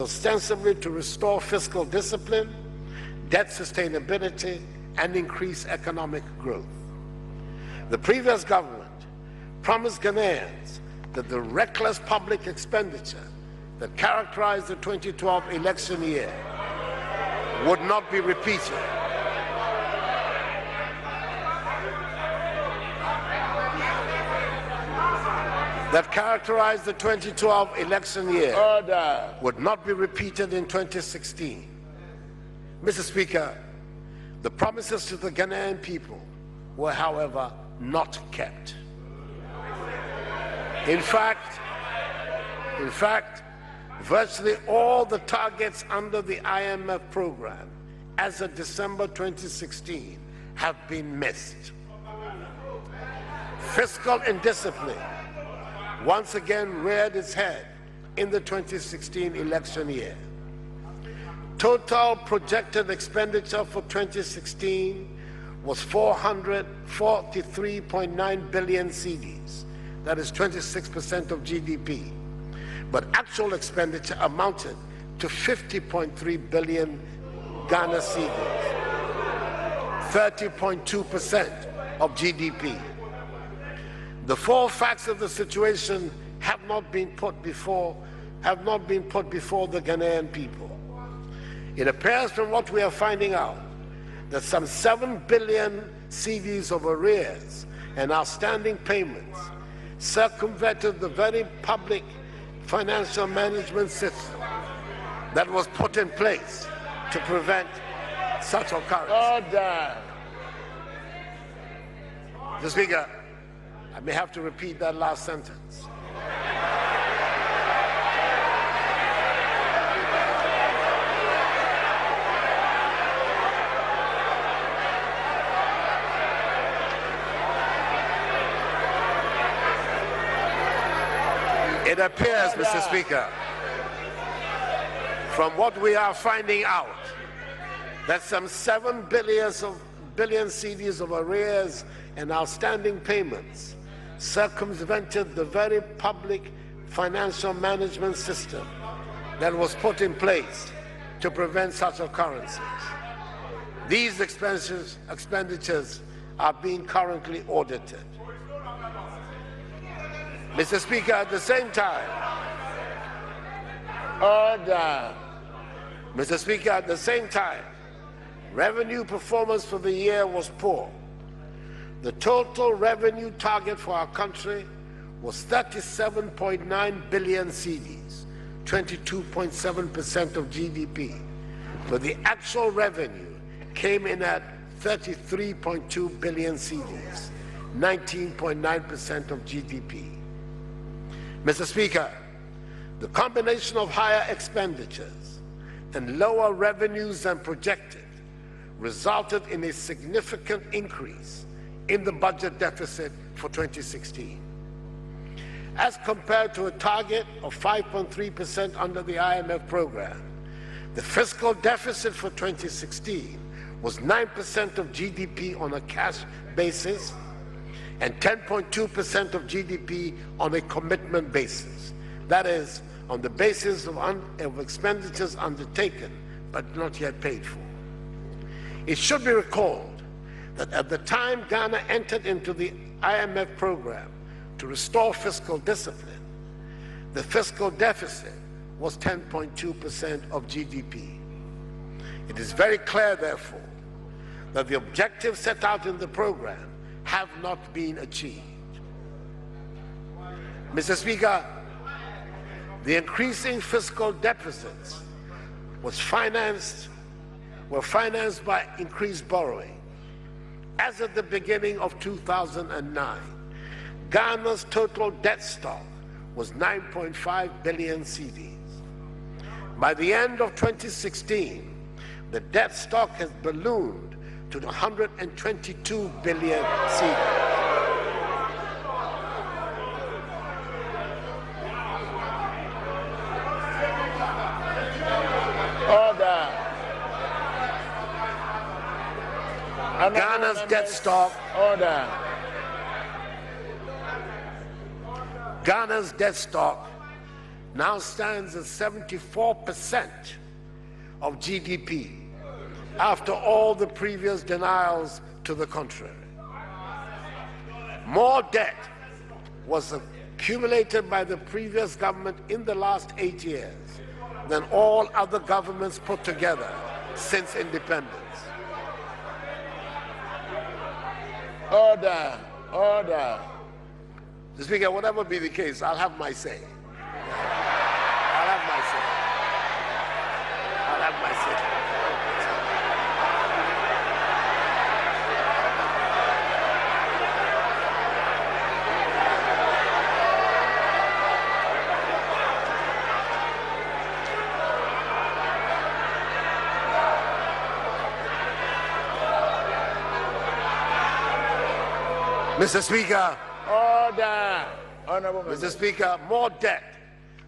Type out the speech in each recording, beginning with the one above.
ostensibly to restore fiscal discipline, debt sustainability, and increase economic growth. The previous government promised Ghanaians that the reckless public expenditure that characterized the 2012 election year would not be repeated. That characterized the 2012 election year would not be repeated in 2016. Mr. Speaker, the promises to the Ghanaian people were, however, not kept. In fact, virtually all the targets under the IMF program as of December 2016 have been missed. Fiscal indiscipline once again reared its head in the 2016 election year. Total projected expenditure for 2016 was 443.9 billion cedis. That is 26% of GDP. But actual expenditure amounted to 50.3 billion Ghana cedis, 30.2% of GDP. The four facts of the situation have not been put before the Ghanaian people. It appears from what we are finding out that some 7 billion cedis of arrears and outstanding payments circumvented the very public financial management system that was put in place to prevent such occurrence. Mr. Speaker, I may have to repeat that last sentence. It appears, Mr. Speaker, from what we are finding out, that some 7 billion cedis of arrears and outstanding payments circumvented the very public financial management system that was put in place to prevent such occurrences. These expenditures are being currently audited. Mr. Speaker, at the same time, Mr. Speaker, at the same time, revenue performance for the year was poor. The total revenue target for our country was 37.9 billion cedis, 22.7% of GDP, but the actual revenue came in at 33.2 billion cedis, 19.9% of GDP. Mr. Speaker, the combination of higher expenditures and lower revenues than projected resulted in a significant increase in the budget deficit for 2016. As compared to a target of 5.3% under the IMF program, the fiscal deficit for 2016 was 9% of GDP on a cash basis and 10.2% of GDP on a commitment basis. That is, on the basis of expenditures undertaken but not yet paid for. It should be recalled that at the time Ghana entered into the IMF program to restore fiscal discipline, the fiscal deficit was 10.2% of GDP. It is very clear, therefore, that the objectives set out in the program have not been achieved. Mr. Speaker, the increasing fiscal deficits were financed by increased borrowing. As at the beginning of 2009, Ghana's total debt stock was 9.5 billion cedis. By the end of 2016, the debt stock has ballooned to 122 billion cedis. Ghana's debt stock. Ghana's debt stock now stands at 74% of GDP after all the previous denials to the contrary. More debt was accumulated by the previous government in the last 8 years than all other governments put together since independence. Order, order. Mr. Speaker, whatever be the case, I'll have my say. I'll have my say. I'll have my say. Mr. Speaker, order. Honorable Mr. Speaker, more debt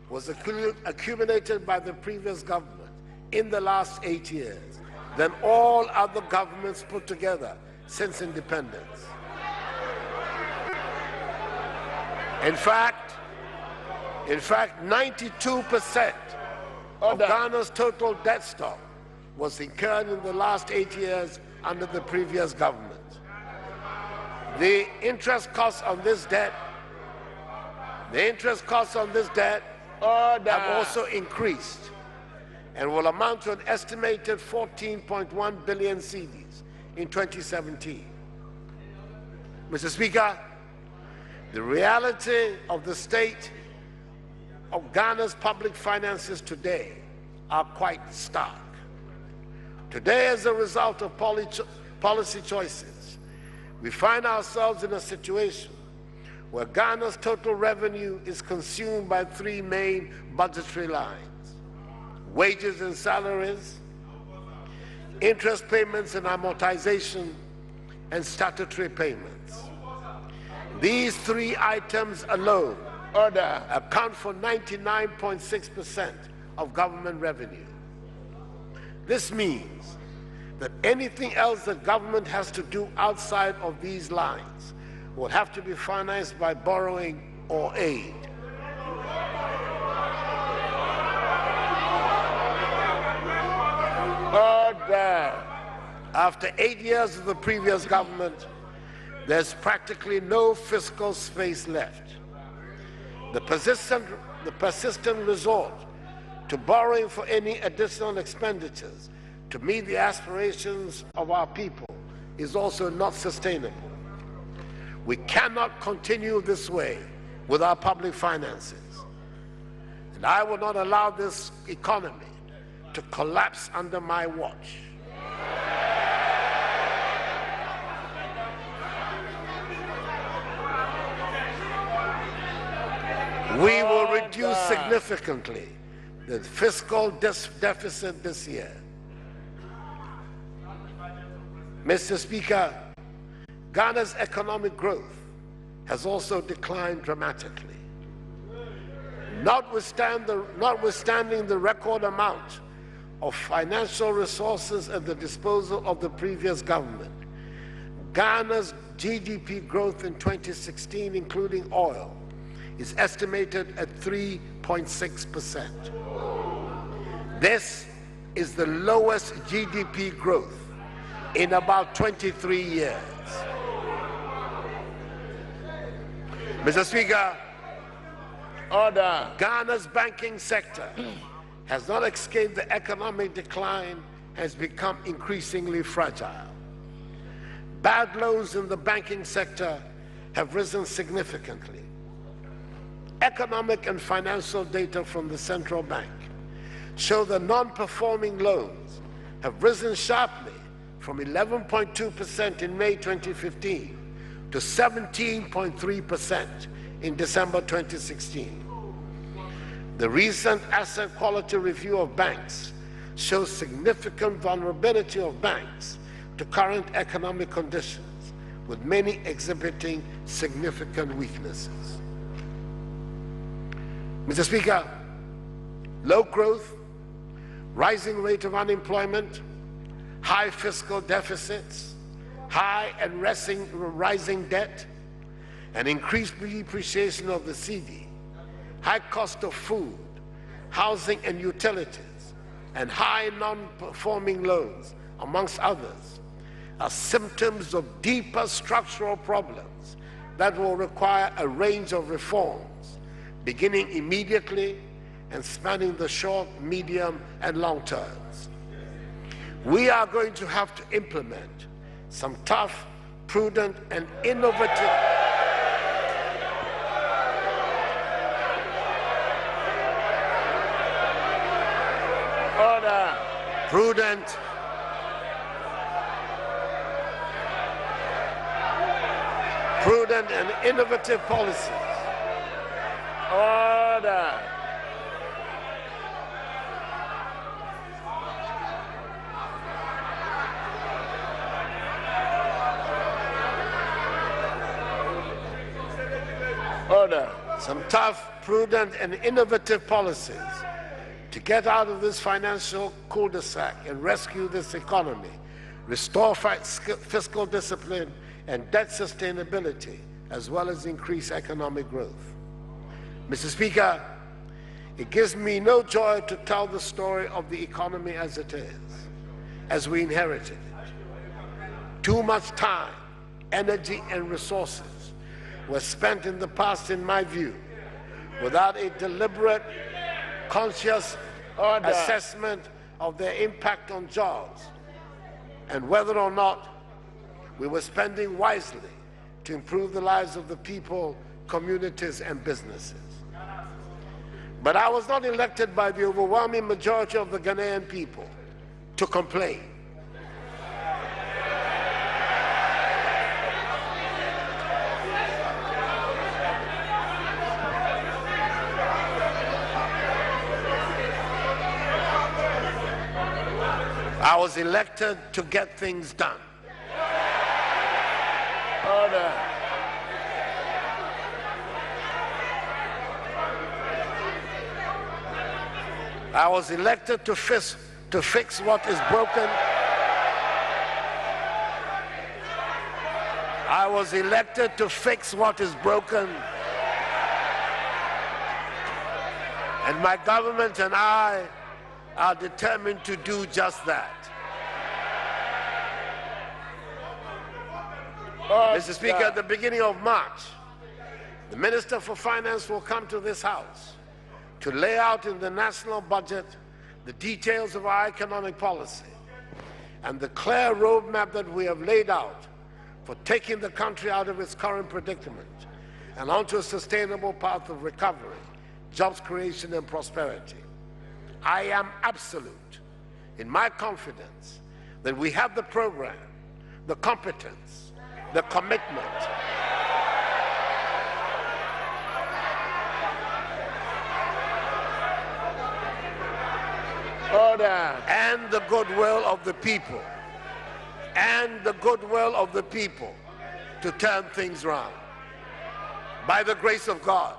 was accumulated by the previous government in the last 8 years than all other governments put together since independence. In fact, 92% of Ghana's total debt stock was incurred in the last 8 years under the previous government. The interest costs on this debt have also increased and will amount to an estimated 14.1 billion cedis in 2017. Mr. Speaker, the reality of the state of Ghana's public finances today are quite stark. Today, as a result of policy choices, we find ourselves in a situation where Ghana's total revenue is consumed by three main budgetary lines: wages and salaries, interest payments and amortization, and statutory payments. These three items alone account for 99.6% of government revenue. This means that anything else that government has to do outside of these lines will have to be financed by borrowing or aid. Order. After 8 years of the previous government, there's practically no fiscal space left. The persistent resort to borrowing for any additional expenditures to meet the aspirations of our people is also not sustainable. We cannot continue this way with our public finances. And I will not allow this economy to collapse under my watch. We will reduce significantly the fiscal deficit this year. Mr. Speaker, Ghana's economic growth has also declined dramatically. Notwithstanding the record amount of financial resources at the disposal of the previous government, Ghana's GDP growth in 2016, including oil, is estimated at 3.6%. This is the lowest GDP growth in about 23 years. Mr. Speaker, order. Ghana's banking sector has not escaped the economic decline and has become increasingly fragile. Bad loans in the banking sector have risen significantly. Economic and financial data from the central bank show that non-performing loans have risen sharply from 11.2% in May 2015 to 17.3% in December 2016. The recent asset quality review of banks shows significant vulnerability of banks to current economic conditions, with many exhibiting significant weaknesses. Mr. Speaker, low growth, rising rate of unemployment, high fiscal deficits, high and rising debt, and increased depreciation of the cedi, high cost of food, housing and utilities, and high non-performing loans, amongst others, are symptoms of deeper structural problems that will require a range of reforms, beginning immediately and spanning the short, medium, and long terms. We are going to have to implement some tough, prudent, and innovative prudent and innovative policies. Order. Order. Some tough, prudent, and innovative policies to get out of this financial cul-de-sac and rescue this economy, restore fiscal discipline and debt sustainability, as well as increase economic growth. Mr. Speaker, it gives me no joy to tell the story of the economy as it is, as we inherited it. Too much time, energy, and resources were spent in the past, in my view, without a deliberate, conscious assessment of their impact on jobs and whether or not we were spending wisely to improve the lives of the people, communities, and businesses. But I was not elected by the overwhelming majority of the Ghanaian people to complain. I was elected to get things done. Order. I was elected to fix what is broken. I was elected to fix what is broken. And my government and I are determined to do just that. Mr. Speaker, at the beginning of March, the Minister for Finance will come to this House to lay out in the national budget the details of our economic policy and the clear roadmap that we have laid out for taking the country out of its current predicament and onto a sustainable path of recovery, jobs creation, and prosperity. I am absolute in my confidence that we have the program, the competence, the commitment, and the goodwill of the people, to turn things around. By the grace of God,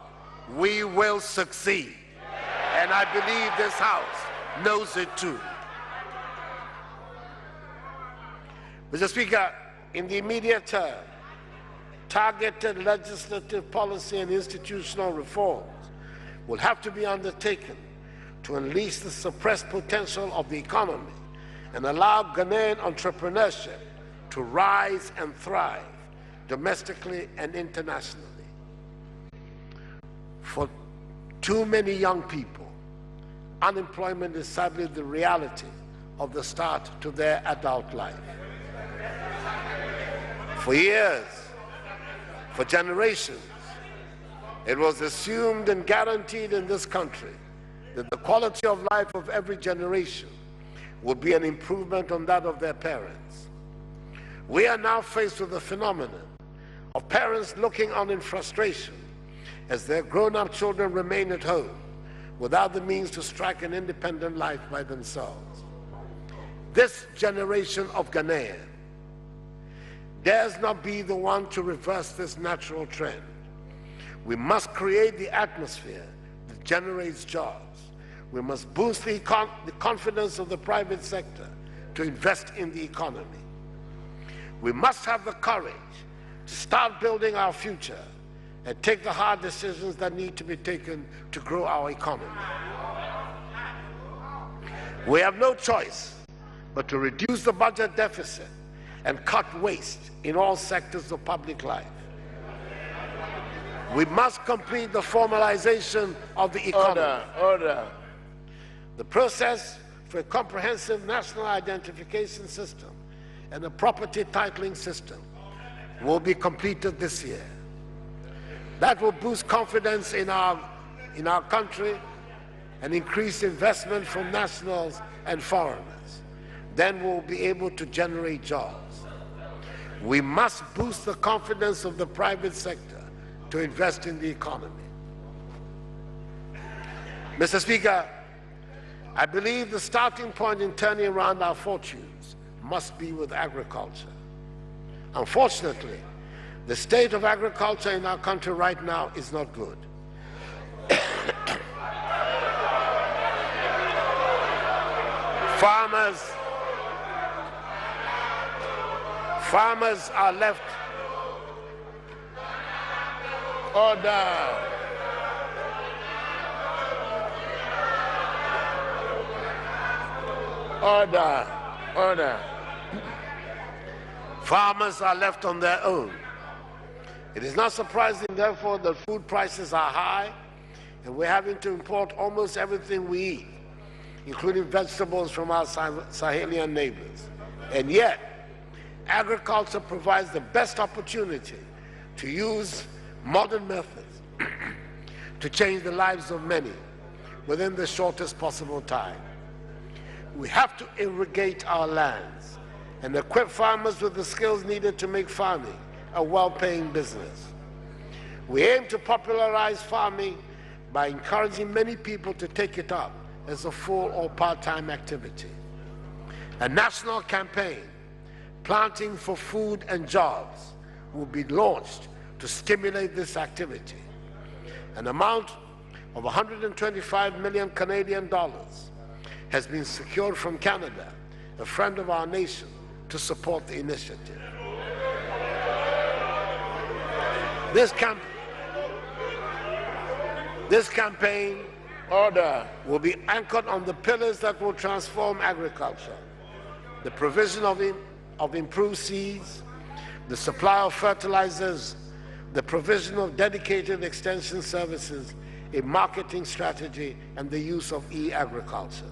we will succeed. And I believe this House knows it too. Mr. Speaker, in the immediate term, targeted legislative policy and institutional reforms will have to be undertaken to unleash the suppressed potential of the economy and allow Ghanaian entrepreneurship to rise and thrive domestically and internationally. For too many young people, unemployment is sadly the reality of the start to their adult life. For years, for generations, it was assumed and guaranteed in this country that the quality of life of every generation would be an improvement on that of their parents. We are now faced with the phenomenon of parents looking on in frustration as their grown-up children remain at home without the means to strike an independent life by themselves. This generation of Ghanaians dares not be the one to reverse this natural trend. We must create the atmosphere that generates jobs. We must boost the confidence of the private sector to invest in the economy. We must have the courage to start building our future and take the hard decisions that need to be taken to grow our economy. We have no choice but to reduce the budget deficit and cut waste in all sectors of public life. We must complete the formalization of the economy. Order. The process for a comprehensive national identification system and a property titling system will be completed this year. That will boost confidence in our country and increase investment from nationals and foreigners. Then we'll be able to generate jobs. We must boost the confidence of the private sector to invest in the economy. Mr. Speaker, I believe the starting point in turning around our fortunes must be with agriculture. Unfortunately, the state of agriculture in our country right now is not good. Farmers are left. Order. Farmers are left on their own. It is not surprising, therefore, that food prices are high and we're having to import almost everything we eat, including vegetables from our Sahelian neighbors. And yet, agriculture provides the best opportunity to use modern methods to change the lives of many within the shortest possible time. We have to irrigate our lands and equip farmers with the skills needed to make farming a well-paying business. We aim to popularize farming by encouraging many people to take it up as a full or part-time activity. A national campaign, Planting for Food and Jobs, will be launched to stimulate this activity. An amount of 125 million Canadian dollars has been secured from Canada, a friend of our nation, to support the initiative. This campaign will be anchored on the pillars that will transform agriculture: the provision of improved seeds, the supply of fertilizers, the provision of dedicated extension services, a marketing strategy, and the use of e-agriculture.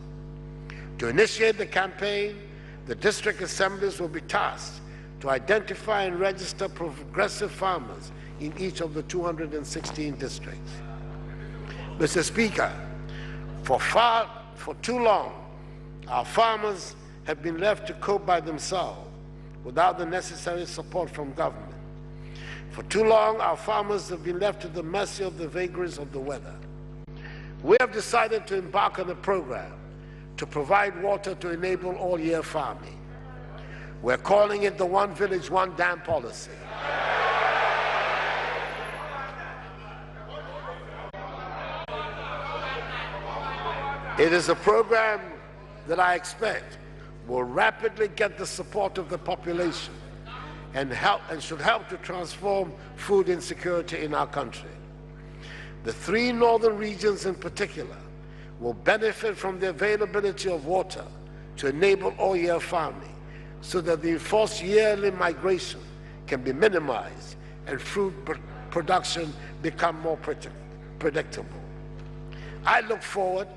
To initiate the campaign, the district assemblies will be tasked to identify and register progressive farmers in each of the 216 districts. Mr. Speaker, for too long, our farmers have been left to cope by themselves without the necessary support from government. For too long, our farmers have been left to the mercy of the vagaries of the weather. We have decided to embark on a program to provide water to enable all-year farming. We're calling it the One Village, One Dam policy. It is a program that I expect will rapidly get the support of the population and should help to transform food insecurity in our country. The three northern regions in particular will benefit from the availability of water to enable all-year farming, so that the enforced yearly migration can be minimized and food production become more predictable. I look forward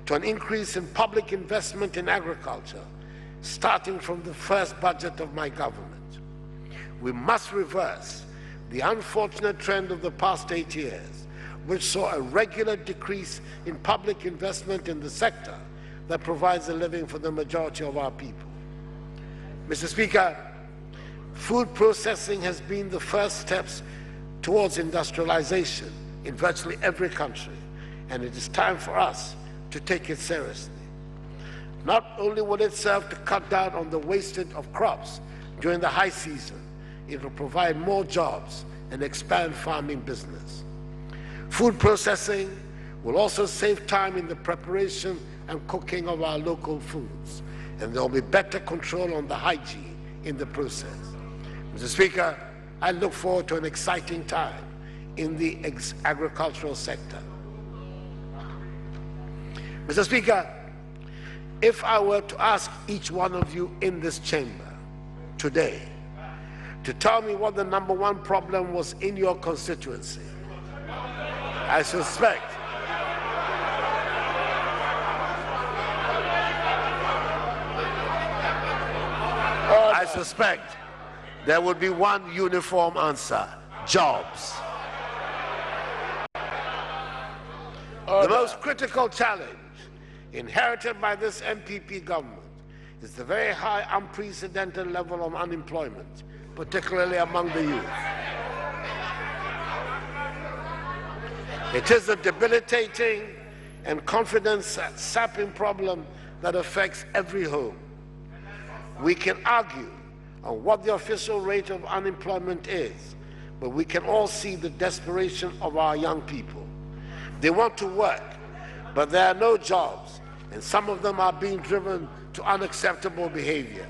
to an increase in public investment in agriculture, starting from the first budget of my government. We must reverse the unfortunate trend of the past 8 years, which saw a regular decrease in public investment in the sector that provides a living for the majority of our people. Mr. Speaker, food processing has been the first steps towards industrialization in virtually every country, and it is time for us to take it seriously. Not only will it serve to cut down on the wastage of crops during the high season, it will provide more jobs and expand farming business. Food processing will also save time in the preparation and cooking of our local foods, and there will be better control on the hygiene in the process. Mr. Speaker, I look forward to an exciting time in the agricultural sector. Mr. Speaker, If I were to ask each one of you in this chamber today to tell me what the number one problem was in your constituency, I suspect there would be one uniform answer: jobs. The most critical challenge inherited by this MPP government is the very high, unprecedented level of unemployment, particularly among the youth. It is a debilitating and confidence-sapping problem that affects every home. We can argue on what the official rate of unemployment is, but we can all see the desperation of our young people. They want to work, but there are no jobs, and some of them are being driven to unacceptable behavior.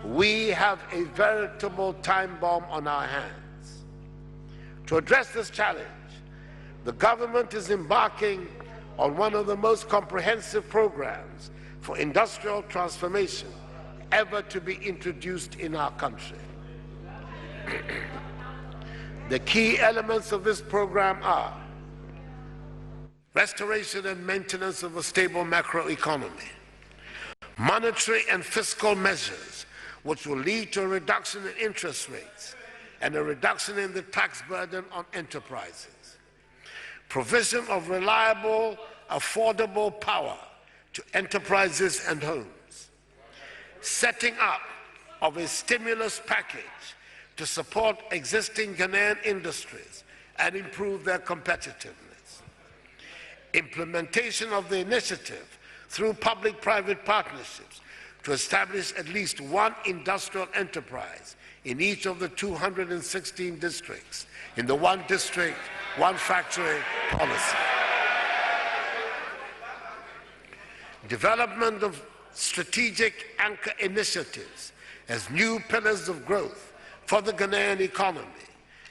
We have a veritable time bomb on our hands. To address this challenge, the government is embarking on one of the most comprehensive programs for industrial transformation ever to be introduced in our country. The key elements of this program are restoration and maintenance of a stable macroeconomy, monetary and fiscal measures which will lead to a reduction in interest rates and a reduction in the tax burden on enterprises, provision of reliable, affordable power to enterprises and homes, setting up of a stimulus package to support existing Ghanaian industries and improve their competitiveness, implementation of the initiative through public-private partnerships to establish at least one industrial enterprise in each of the 216 districts in the one district, one factory policy. Development of strategic anchor initiatives as new pillars of growth for the Ghanaian economy,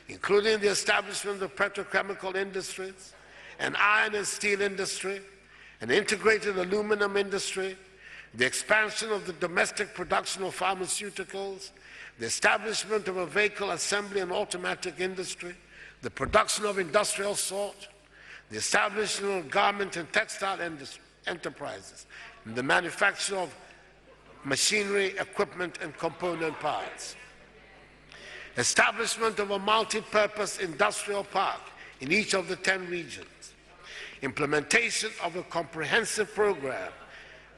including the establishment of petrochemical industries, an iron and steel industry, an integrated aluminum industry, the expansion of the domestic production of pharmaceuticals, the establishment of a vehicle assembly and automatic industry, the production of industrial salt, the establishment of garment and textile enterprises, and the manufacture of machinery, equipment, and component parts. Establishment of a multi-purpose industrial park in each of the 10 regions. Implementation of a comprehensive program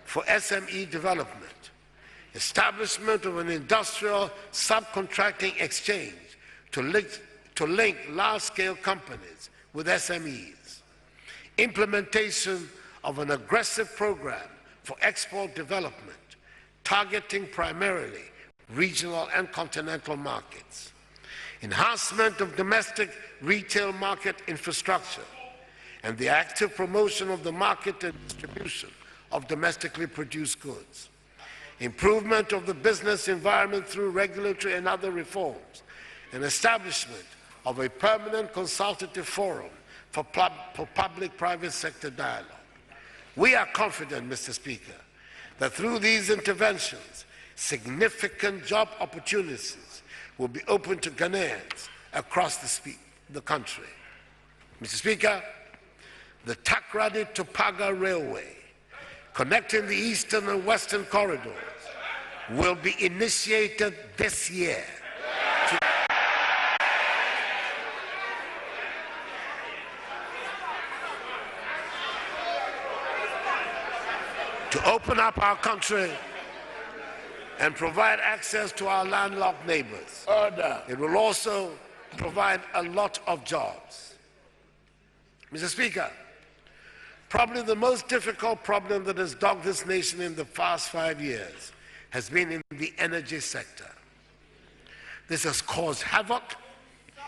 for SME development. Establishment of an industrial subcontracting exchange to link large-scale companies with SMEs. Implementation of an aggressive program for export development, targeting primarily regional and continental markets. Enhancement of domestic retail market infrastructure and the active promotion of the market and distribution of domestically produced goods. Improvement of the business environment through regulatory and other reforms, and establishment of a permanent consultative forum for public-private sector dialogue. We are confident, Mr. Speaker, that through these interventions, significant job opportunities will be open to Ghanaians across the country. Mr. Speaker, the Takrady to Paga Railway, connecting the eastern and western corridors, will be initiated this year. To open up our country and provide access to our landlocked neighbors. It will also provide a lot of jobs. Mr. Speaker, probably the most difficult problem that has dogged this nation in the past 5 years has been in the energy sector. This has caused havoc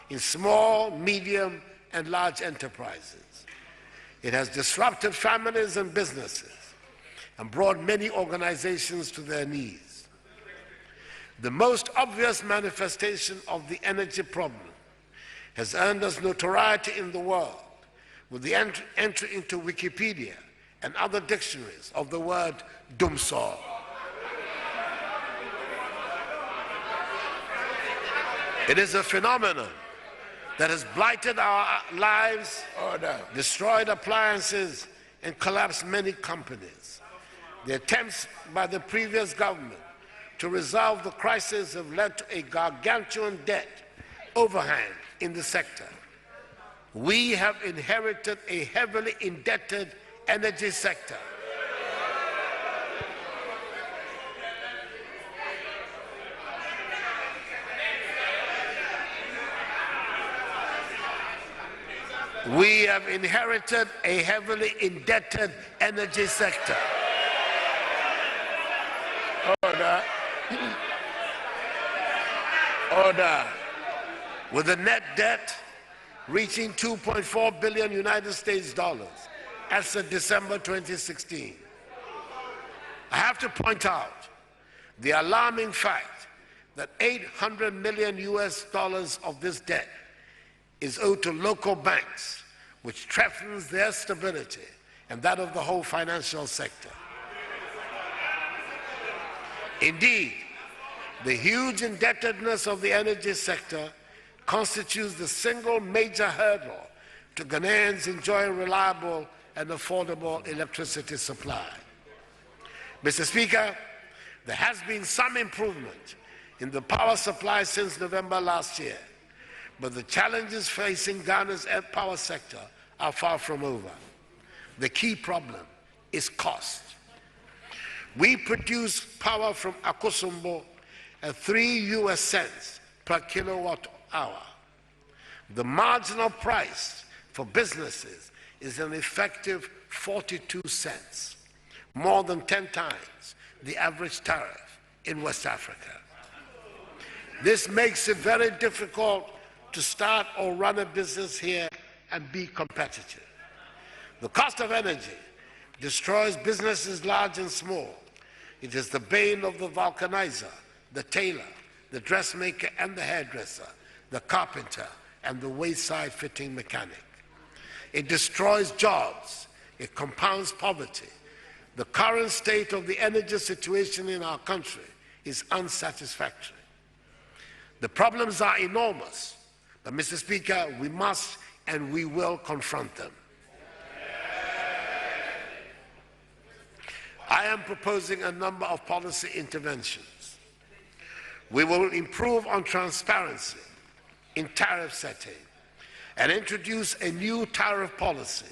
in small, medium, and large enterprises. It has disrupted families and businesses and brought many organizations to their knees. The most obvious manifestation of the energy problem has earned us notoriety in the world with the entry into Wikipedia and other dictionaries of the word dumsor. It is a phenomenon that has blighted our lives, destroyed appliances, and collapsed many companies. The attempts by the previous government to resolve the crisis have led to a gargantuan debt overhang in the sector. We have inherited a heavily indebted energy sector. We have inherited a heavily indebted energy sector. Order. Order. With a net debt reaching 2.4 billion United States dollars as of December 2016. I have to point out the alarming fact that 800 million US dollars of this debt is owed to local banks, which threatens their stability and that of the whole financial sector. Indeed, the huge indebtedness of the energy sector constitutes the single major hurdle to Ghanaians enjoying reliable and affordable electricity supply. Mr. Speaker, there has been some improvement in the power supply since November last year, but the challenges facing Ghana's power sector are far from over. The key problem is cost. We produce power from Akosombo at 3 US cents per kilowatt hour. The marginal price for businesses is an effective 42 cents, more than 10 times the average tariff in West Africa. This makes it very difficult to start or run a business here and be competitive. The cost of energy destroys businesses large and small. It is the bane of the vulcanizer, the tailor, the dressmaker and the hairdresser, the carpenter and the wayside fitting mechanic. It destroys jobs. It compounds poverty. The current state of the energy situation in our country is unsatisfactory. The problems are enormous, but Mr. Speaker, we must and we will confront them. I am proposing a number of policy interventions. We will improve on transparency in tariff setting and introduce a new tariff policy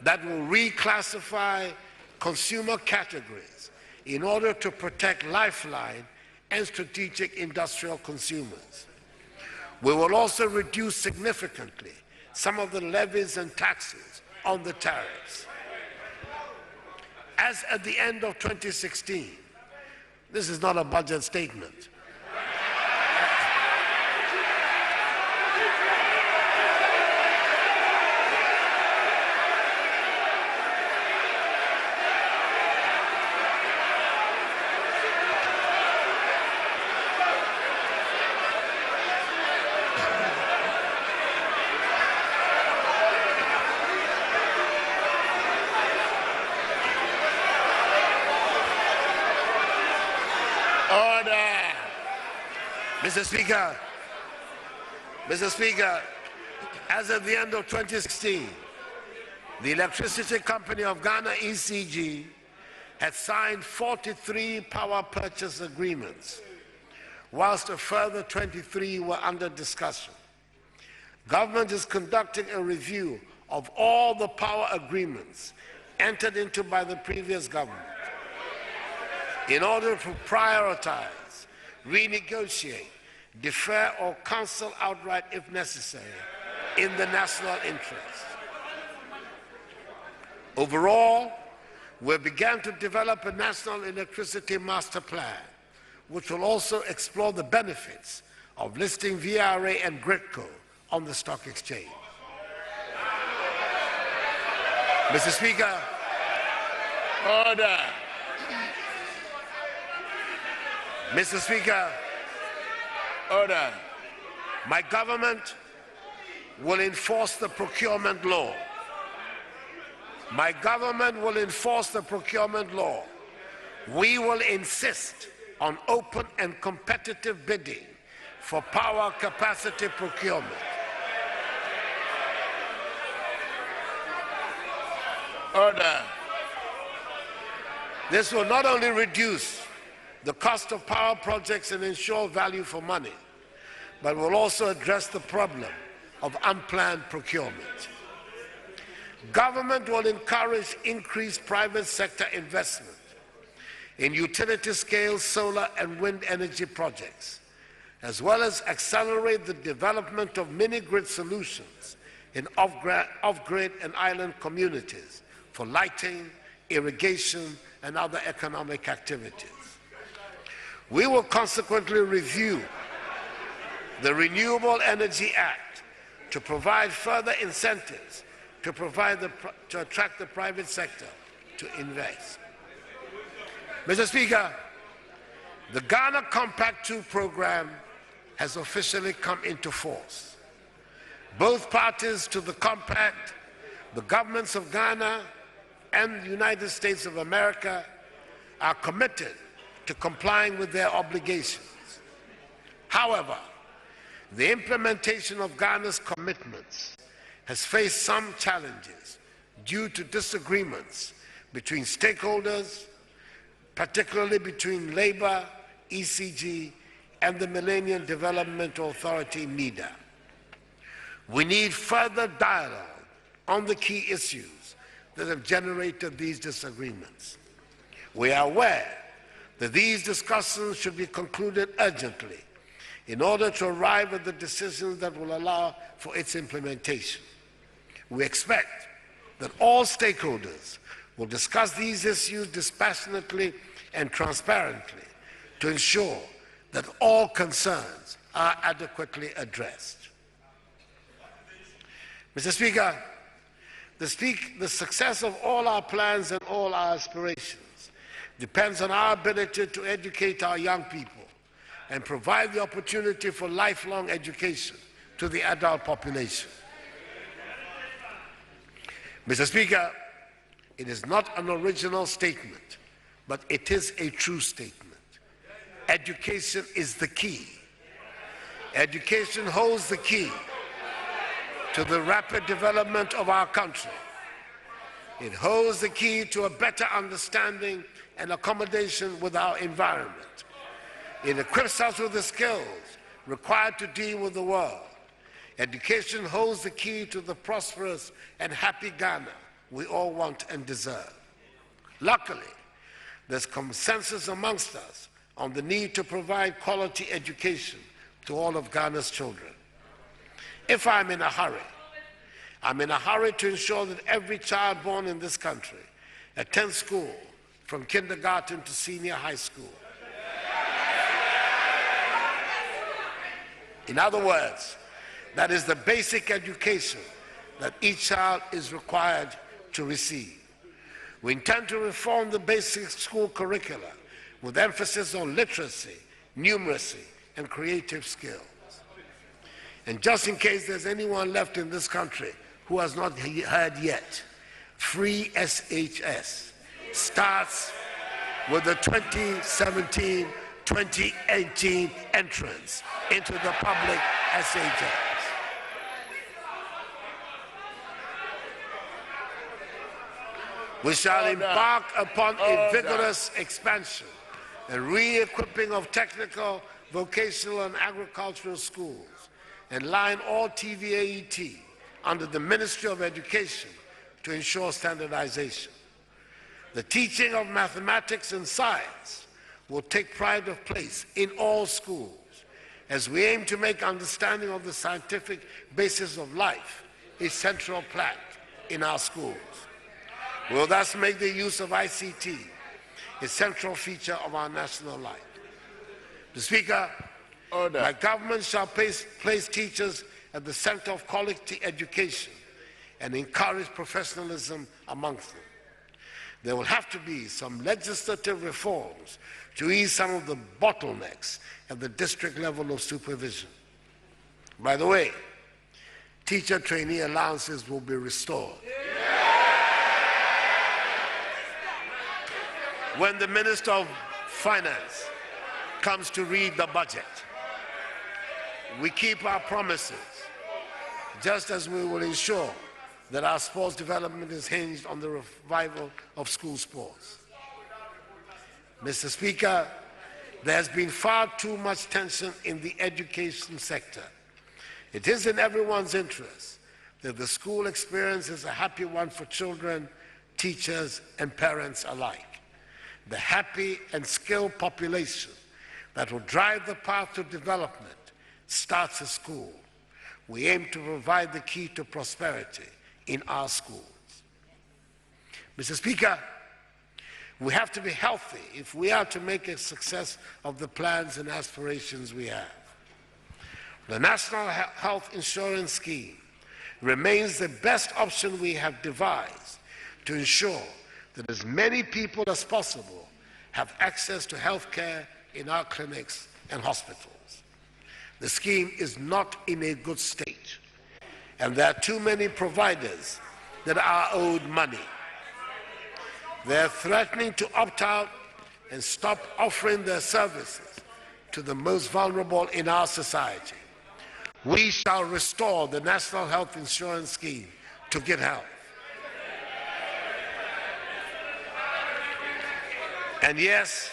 that will reclassify consumer categories in order to protect lifeline and strategic industrial consumers. We will also reduce significantly some of the levies and taxes on the tariffs. As at the end of 2016, this is not a budget statement. Mr. Speaker, as of the end of 2016, the Electricity Company of Ghana, ECG, had signed 43 power purchase agreements, whilst a further 23 were under discussion. Government is conducting a review of all the power agreements entered into by the previous government in order to prioritize, renegotiate, defer or cancel outright if necessary in the national interest. Overall, we began to develop a national electricity master plan, which will also explore the benefits of listing VRA and GRIDCO on the stock exchange. Mr. Speaker, order. Mr. Speaker, Order. My government will enforce the procurement law. My government will enforce the procurement law. We will insist on open and competitive bidding for power capacity procurement. Order. This will not only reduce the cost of power projects and ensure value for money, but will also address the problem of unplanned procurement. Government will encourage increased private sector investment in utility-scale solar and wind energy projects, as well as accelerate the development of mini-grid solutions in off-grid and island communities for lighting, irrigation, and other economic activities. We will consequently review the Renewable Energy Act to provide further incentives to attract the private sector to invest. Mr. Speaker, the Ghana Compact II program has officially come into force. Both parties to the compact, the governments of Ghana and the United States of America, are committed to complying with their obligations. However, the implementation of Ghana's commitments has faced some challenges due to disagreements between stakeholders, particularly between Labour, ECG, and the Millennium Development Authority, MIDA. We need further dialogue on the key issues that have generated these disagreements. We are aware that these discussions should be concluded urgently in order to arrive at the decisions that will allow for its implementation. We expect that all stakeholders will discuss these issues dispassionately and transparently to ensure that all concerns are adequately addressed. Mr. Speaker, the success of all our plans and all our aspirations depends on our ability to educate our young people and provide the opportunity for lifelong education to the adult population. Mr. Speaker, it is not an original statement, but it is a true statement. Education is the key. Education holds the key to the rapid development of our country. It holds the key to a better understanding and accommodation with our environment. It equips us with the skills required to deal with the world. Education holds the key to the prosperous and happy Ghana we all want and deserve. Luckily, there's consensus amongst us on the need to provide quality education to all of Ghana's children. If I'm in a hurry to ensure that every child born in this country attends school from kindergarten to senior high school. In other words, that is the basic education that each child is required to receive. We intend to reform the basic school curricula with emphasis on literacy, numeracy, and creative skills. And just in case there's anyone left in this country who has not heard yet, free S.H.S. starts with the 2017-2018 entrance into the public S.H.S. We shall embark upon a vigorous expansion and re-equipping of technical, vocational, and agricultural schools, and line all TVAET under the Ministry of Education to ensure standardization. The teaching of mathematics and science will take pride of place in all schools as we aim to make understanding of the scientific basis of life a central plank in our schools. We will thus make the use of ICT a central feature of our national life. Mr. Speaker, Order. my government shall place teachers at the center of quality education and encourage professionalism amongst them. There will have to be some legislative reforms to ease some of the bottlenecks at the district level of supervision. By the way, teacher trainee allowances will be restored. when the Minister of Finance comes to read the budget, we keep our promises, just as we will ensure that our sports development is hinged on the revival of school sports. Mr. Speaker, there has been far too much tension in the education sector. It is in everyone's interest that the school experience is a happy one for children, teachers, and parents alike. The happy and skilled population that will drive the path to development starts at school. We aim to provide the key to prosperity in our schools. Mr. Speaker, we have to be healthy if we are to make a success of the plans and aspirations we have. The National Health Insurance Scheme remains the best option we have devised to ensure that as many people as possible have access to health care in our clinics and hospitals. The scheme is not in a good state, and there are too many providers that are owed money. They are threatening to opt out and stop offering their services to the most vulnerable in our society. We shall restore the National Health Insurance Scheme to good health. And yes,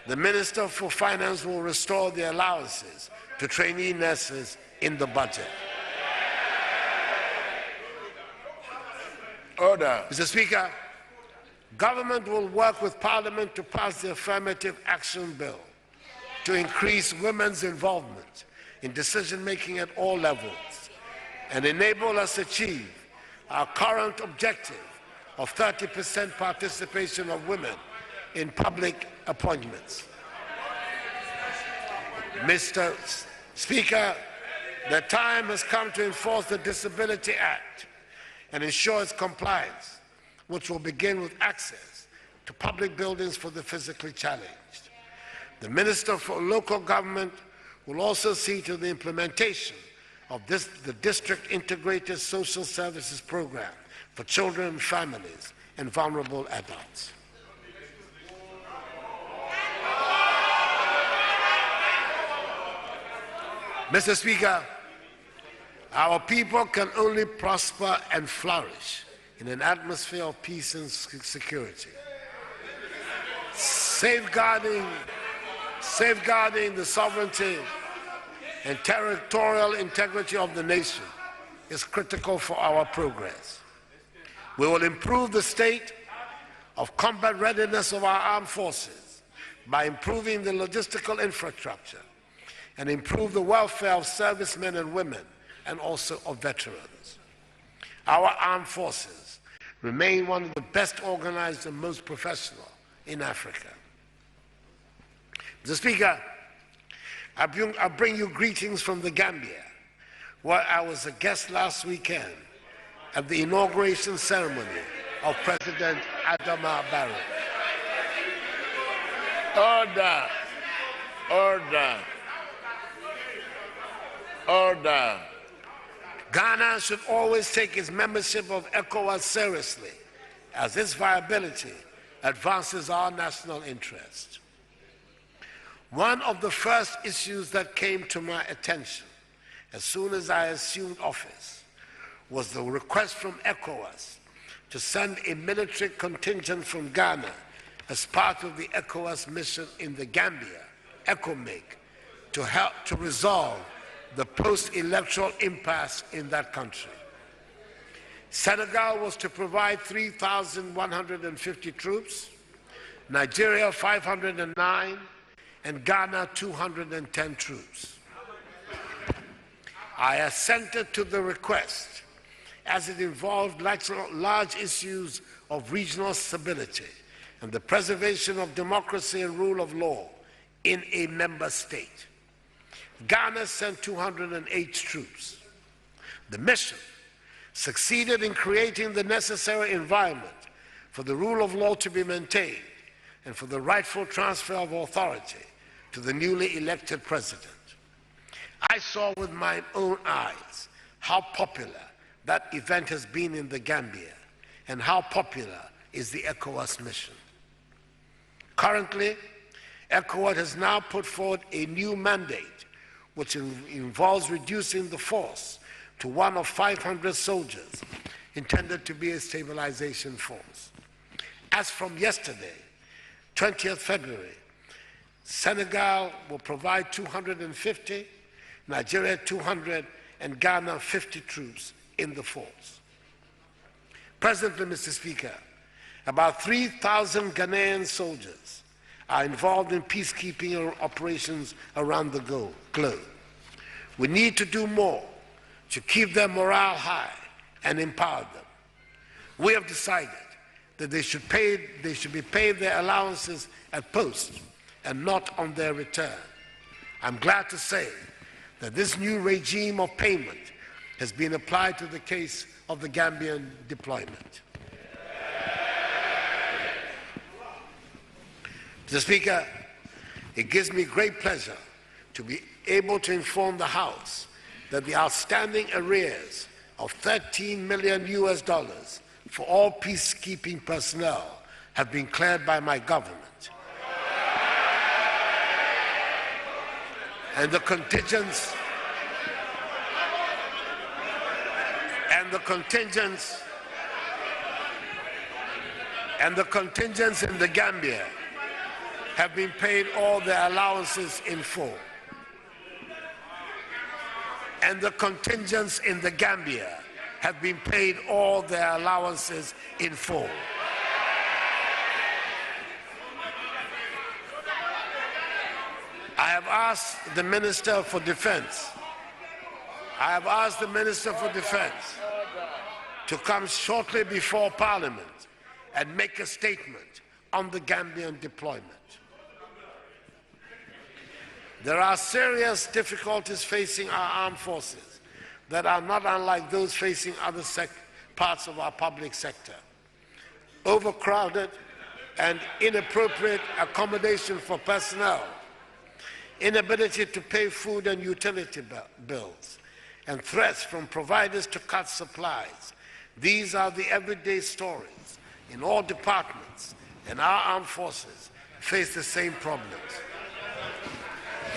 the Minister for Finance will restore the allowances to trainee nurses in the budget. Order. Mr. Speaker, government will work with Parliament to pass the Affirmative Action Bill to increase women's involvement in decision-making at all levels and enable us to achieve our current objective of 30% participation of women in public appointments. Mr. Speaker, the time has come to enforce the Disability Act and ensure its compliance, which will begin with access to public buildings for the physically challenged. The Minister for Local Government will also see to the implementation of the District Integrated Social Services Program for children and families and vulnerable adults. Mr. Speaker, our people can only prosper and flourish in an atmosphere of peace and security. Safeguarding the sovereignty and territorial integrity of the nation is critical for our progress. We will improve the state of combat readiness of our armed forces by improving the logistical infrastructure and improve the welfare of servicemen and women and also of veterans. Our armed forces remain one of the best organized and most professional in Africa. Mr. Speaker, I bring you greetings from the Gambia, where I was a guest last weekend at the inauguration ceremony of President Addo Barrow. Order. Order. Order. Ghana should always take its membership of ECOWAS seriously, as its viability advances our national interest. One of the first issues that came to my attention as soon as I assumed office was the request from ECOWAS to send a military contingent from Ghana as part of the ECOWAS mission in the Gambia, ECOMIG, to help to resolve the post-electoral impasse in that country. Senegal was to provide 3,150 troops, Nigeria 509, and Ghana 210 troops. I assented to the request as it involved large issues of regional stability and the preservation of democracy and rule of law in a member state. Ghana sent 208 troops. The mission succeeded in creating the necessary environment for the rule of law to be maintained and for the rightful transfer of authority to the newly elected president. I saw with my own eyes how popular that event has been in the Gambia and how popular is the ECOWAS mission. Currently, ECOWAS has now put forward a new mandate which involves reducing the force to one of 500 soldiers intended to be a stabilization force. As from yesterday, 20th February, Senegal will provide 250, Nigeria 200, and Ghana 50 troops in the force. Presently, Mr. Speaker, about 3,000 Ghanaian soldiers are involved in peacekeeping operations around the globe. We need to do more to keep their morale high and empower them. We have decided that they should be paid their allowances at post and not on their return. I'm glad to say that this new regime of payment has been applied to the case of the Gambian deployment. Mr. Speaker, it gives me great pleasure to be able to inform the House that the outstanding arrears of $13 million for all peacekeeping personnel have been cleared by my government. And the contingents in the Gambia have been paid all their allowances in full. And the contingents in the Gambia have been paid all their allowances in full. I have asked the Minister for Defense to come shortly before Parliament and make a statement on the Gambian deployment. There are serious difficulties facing our armed forces that are not unlike those facing other parts of our public sector. Overcrowded and inappropriate accommodation for personnel, inability to pay food and utility bills, and threats from providers to cut supplies. These are the everyday stories in all departments, and our armed forces face the same problems.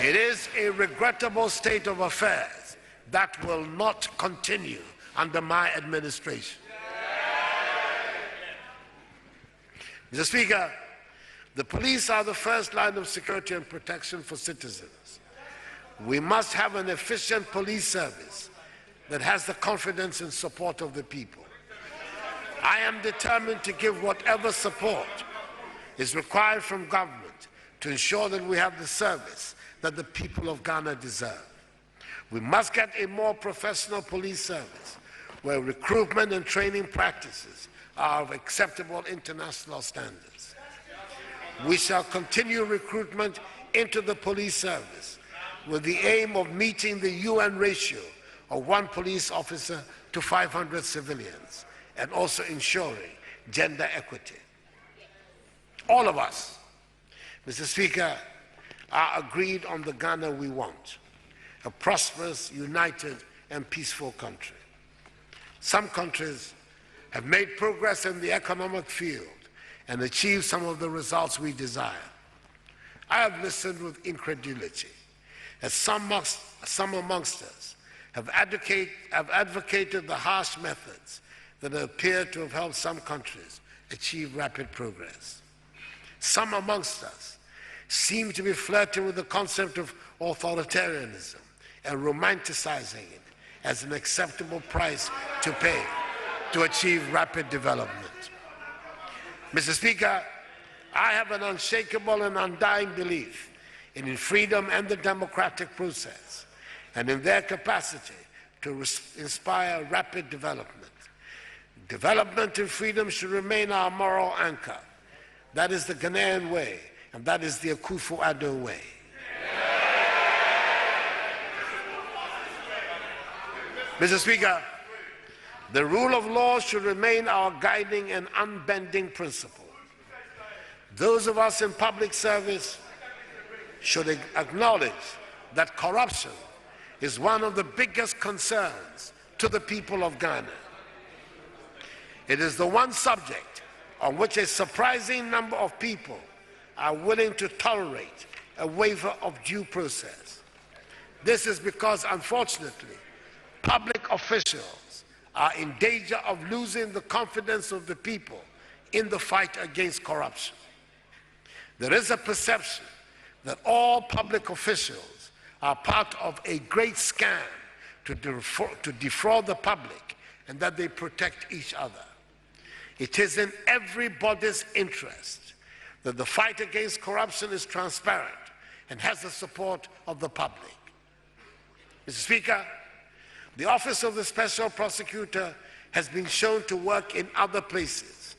It is a regrettable state of affairs that will not continue under my administration. Mr. Speaker, the police are the first line of security and protection for citizens. We must have an efficient police service that has the confidence and support of the people. I am determined to give whatever support is required from government to ensure that we have the service that the people of Ghana deserve. We must get a more professional police service where recruitment and training practices are of acceptable international standards. We shall continue recruitment into the police service with the aim of meeting the UN ratio of 1 police officer to 500 civilians and also ensuring gender equity. All of us, Mr. Speaker, are agreed on the Ghana we want, a prosperous, united, and peaceful country. Some countries have made progress in the economic field and achieved some of the results we desire. I have listened with incredulity as some amongst us have advocated the harsh methods that appear to have helped some countries achieve rapid progress. Some amongst us seem to be flirting with the concept of authoritarianism and romanticizing it as an acceptable price to pay to achieve rapid development. Mr. Speaker, I have an unshakable and undying belief in freedom and the democratic process, and in their capacity to inspire rapid development. Development and freedom should remain our moral anchor. That is the Ghanaian way, and that is the Akufo-Addo way. Mr. Speaker, the rule of law should remain our guiding and unbending principle. Those of us in public service should acknowledge that corruption is one of the biggest concerns to the people of Ghana. It is the one subject on which a surprising number of people are willing to tolerate a waiver of due process. This is because, unfortunately, public officials are in danger of losing the confidence of the people in the fight against corruption. There is a perception that all public officials are part of a great scam to defraud the public and that they protect each other. It is in everybody's interest that the fight against corruption is transparent and has the support of the public. Mr. Speaker, the Office of the Special Prosecutor has been shown to work in other places,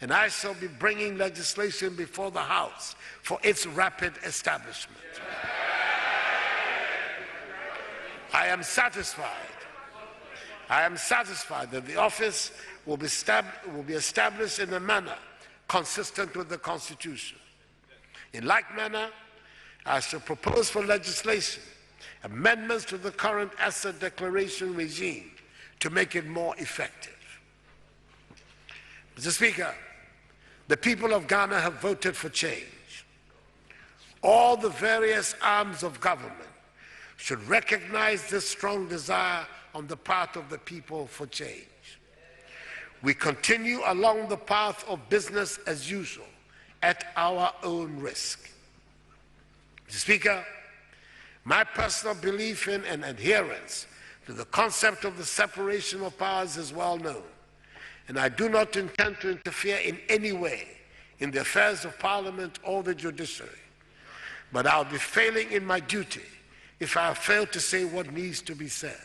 and I shall be bringing legislation before the House for its rapid establishment. I am satisfied that the office will be established in a manner consistent with the Constitution. In like manner, I shall propose for legislation amendments to the current asset declaration regime to make it more effective. Mr. Speaker, the people of Ghana have voted for change. All the various arms of government should recognize this strong desire on the part of the people for change. We continue along the path of business as usual at our own risk. Mr. Speaker, my personal belief in and adherence to the concept of the separation of powers is well known, and I do not intend to interfere in any way in the affairs of Parliament or the judiciary. But I'll be failing in my duty if I fail to say what needs to be said.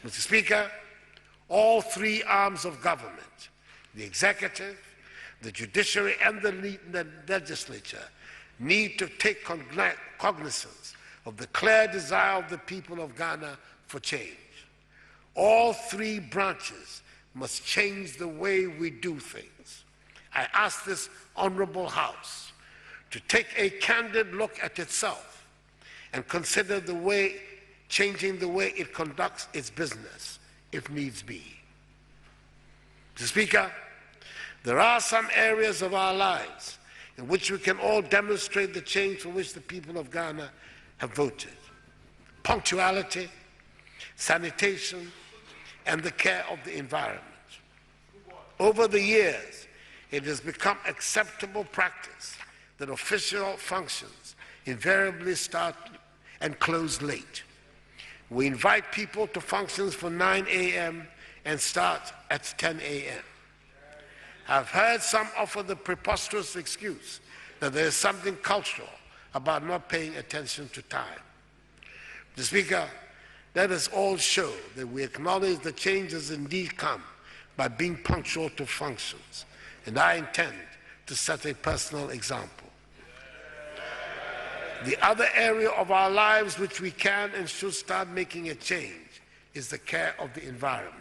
Mr. Speaker, all three arms of government, the executive, the judiciary, and the legislature, need to take cognizance of the clear desire of the people of Ghana for change. All three branches must change the way we do things. I ask this honorable House to take a candid look at itself and consider changing the way it conducts its business, if needs be. Mr. Speaker, there are some areas of our lives in which we can all demonstrate the change for which the people of Ghana have voted. Punctuality, sanitation, and the care of the environment. Over the years, it has become acceptable practice that official functions invariably start and close late. We invite people to functions for 9 a.m. and start at 10 a.m. I've heard some offer the preposterous excuse that there is something cultural about not paying attention to time. Mr. Speaker, let us all show that we acknowledge the change has indeed come by being punctual to functions, and I intend to set a personal example. The other area of our lives which we can and should start making a change is the care of the environment.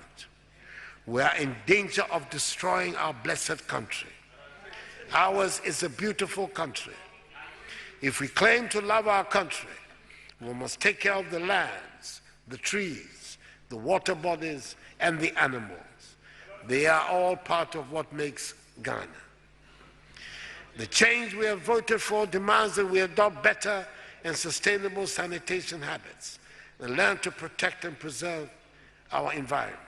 We are in danger of destroying our blessed country. Ours is a beautiful country. If we claim to love our country, we must take care of the lands, the trees, the water bodies, and the animals. They are all part of what makes Ghana. The change we have voted for demands that we adopt better and sustainable sanitation habits and learn to protect and preserve our environment.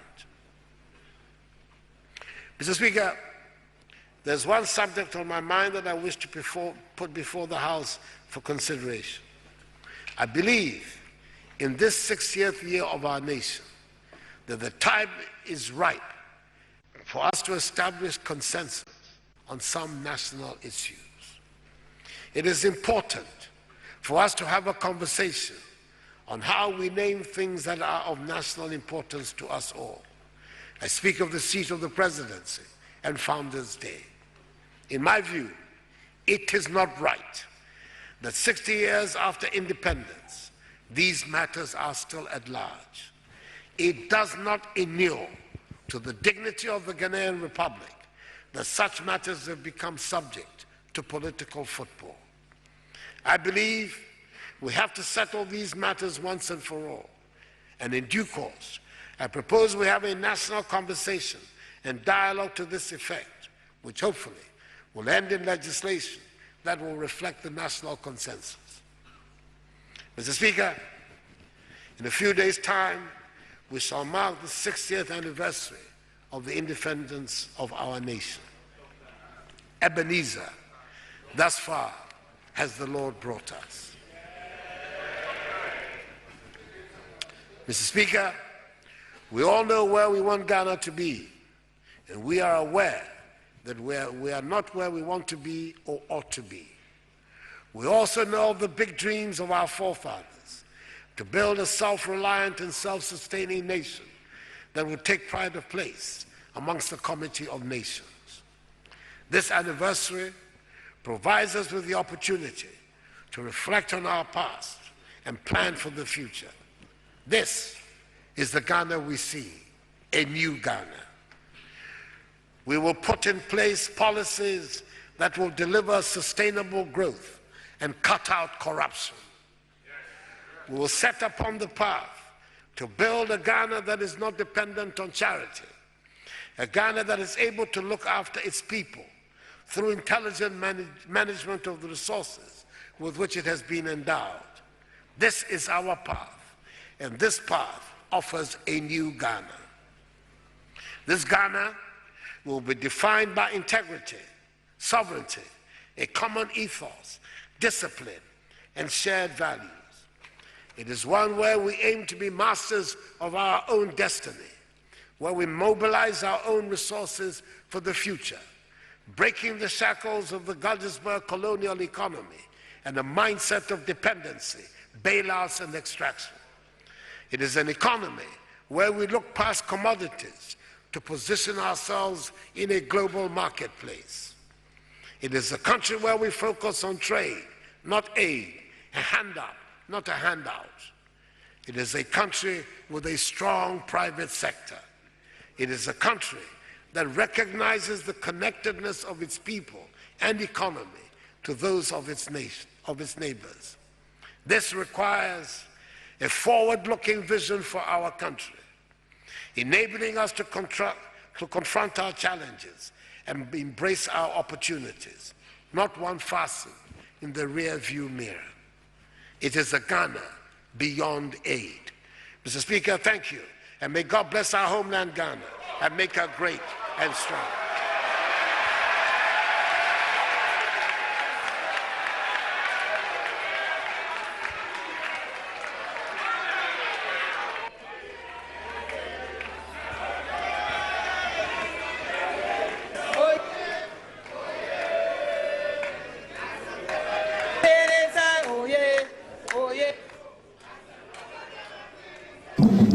Mr. Speaker, there's one subject on my mind that I wish to put before the House for consideration. I believe in this 60th year of our nation that the time is ripe for us to establish consensus on some national issues. It is important for us to have a conversation on how we name things that are of national importance to us all. I speak of the seat of the presidency and Founders' Day. In my view, it is not right that 60 years after independence, these matters are still at large. It does not inure to the dignity of the Ghanaian Republic that such matters have become subject to political football. I believe we have to settle these matters once and for all. And in due course, I propose we have a national conversation and dialogue to this effect, which hopefully will end in legislation that will reflect the national consensus. Mr. Speaker, in a few days' time, we shall mark the 60th anniversary of the independence of our nation. Ebenezer, thus far has the Lord brought us. Mr. Speaker, we all know where we want Ghana to be, and we are aware that we are not where we want to be or ought to be. We also know the big dreams of our forefathers to build a self-reliant and self-sustaining nation that will take pride of place amongst the community of nations. This anniversary provides us with the opportunity to reflect on our past and plan for the future. This is the Ghana we see, a new Ghana. We will put in place policies that will deliver sustainable growth and cut out corruption. We will set upon the path to build a Ghana that is not dependent on charity, a Ghana that is able to look after its people through intelligent management of the resources with which it has been endowed. This is our path, and this path offers a new Ghana. This Ghana will be defined by integrity, sovereignty, a common ethos, discipline, and shared values. It is one where we aim to be masters of our own destiny, where we mobilize our own resources for the future, breaking the shackles of the Gettysburg colonial economy and a mindset of dependency, bailouts, and extraction. It is an economy where we look past commodities to position ourselves in a global marketplace. It is a country where we focus on trade, not aid, a handout, not a handout. It is a country with a strong private sector. It is a country that recognizes the connectedness of its people and economy to those of its nation, of its neighbors. This requires a forward-looking vision for our country, enabling us to confront our challenges and embrace our opportunities, not one fastened in the rear-view mirror. It is a Ghana beyond aid. Mr. Speaker, thank you, and may God bless our homeland Ghana and make her great and strong.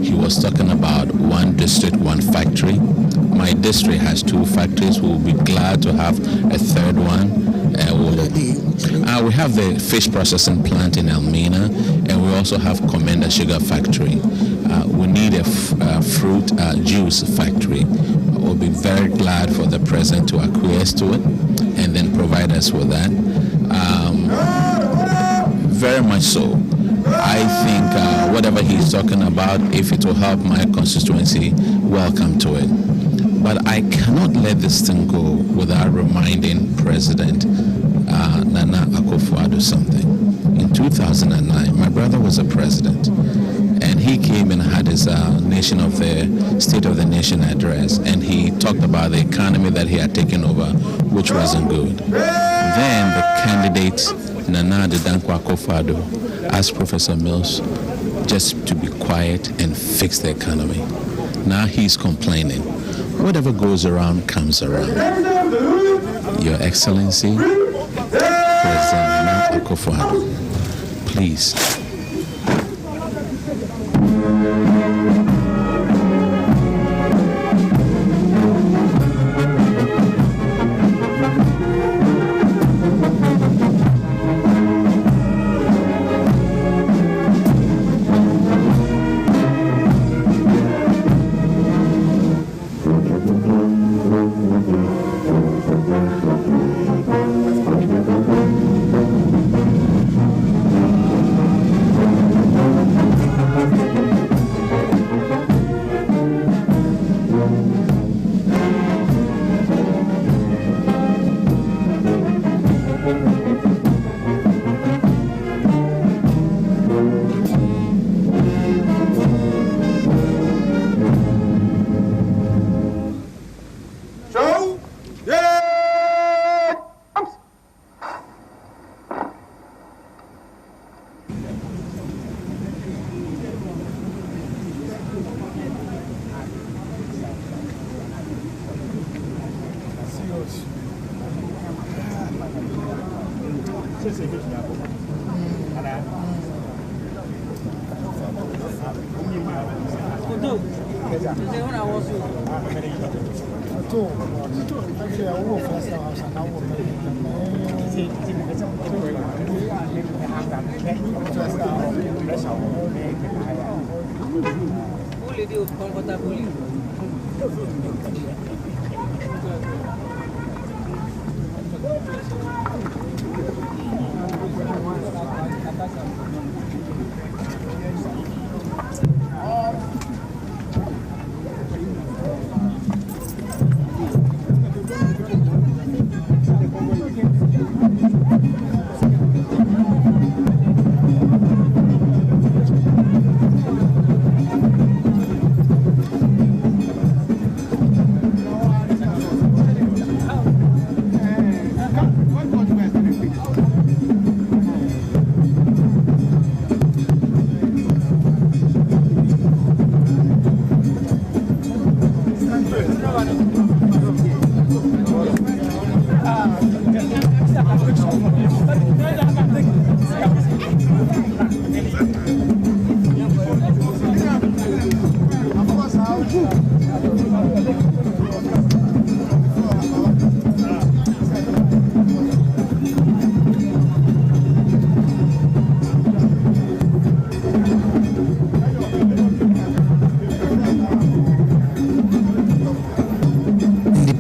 He was talking about one district, one factory. My district has 2 factories. We'll be glad to have a 3rd one. We have the fish processing plant in Elmina, and we also have Commander Sugar Factory. We need a fruit juice factory. We'll be very glad for the president to acquiesce to it and then provide us with that. Very much so. I think whatever he's talking about, if it will help my constituency, welcome to it. But I cannot let this thing go without reminding President Nana Akufo-Addo something. In 2009, my brother was a president, and he came and had his Nation of the State of the Nation address, and he talked about the economy that he had taken over, which wasn't good. Then the candidate, Nana Dankwa Akufo-Addo, asked Professor Mills just to be quiet and fix the economy. Now he's complaining. Whatever goes around comes around. Your Excellency, President Nana Akufo-Addo, please.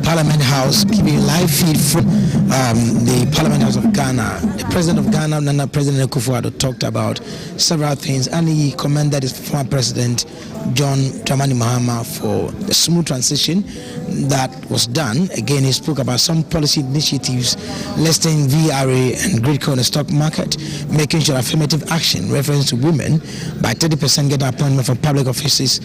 Parliament House, giving live feed from the Parliament House of Ghana. The President of Ghana, Nana President Akufo-Addo, talked about several things, and he commended his former President John Dramani Mahama for the smooth transition that was done. Again, he spoke about some policy initiatives, listing VRA and grid code on the stock market, making sure affirmative action, reference to women by 30% get appointment for public offices